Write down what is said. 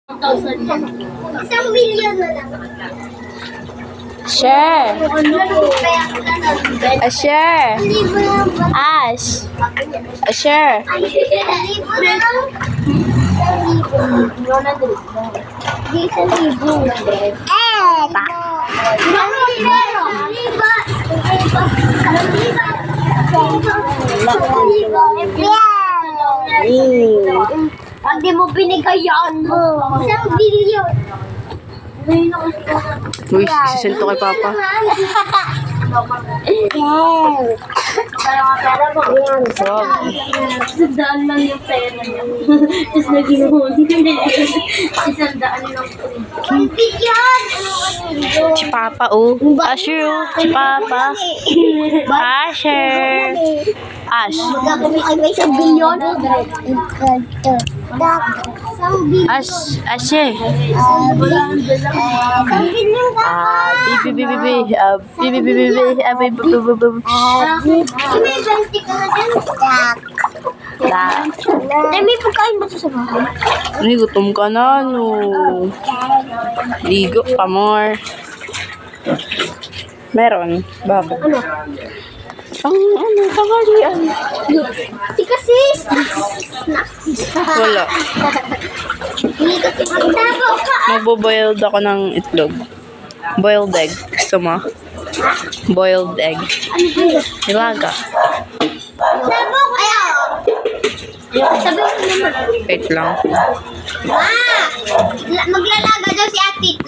Isang billion na lang. Share. A share. Libo lang ba? Ash. A share. Libo na lang. Di isang libo. Hindi mo binigay yan. Isang billion. Uy, sisento kay Papa. Sandaan lang yung pera niya. Tapos naging huli. Isandaan lang po. Ang billion! Si Papa, oh. Asher, oh. Si Papa. Asher. Ash. Magkakami kayo ba isang billion? Isang billion. Asher. Isang billion ka pa. Bibi. Bibi. May 20 ka na dyan. Dahil may pagkain ba ito sa bahay? Ay, gutom ka na, no. Ligo pa more. Meron. Bakit? Ano? Tanghalian. Tika sis! Wala. Magtabaw ka. Magbo-boiled ako ng itlog. Boiled egg. Gusto mo? Boiled egg. Ano ba yun? Nilaga. Magtabaw ka. Sabi ko naman. Wait lang. Maglalaga daw si Ate.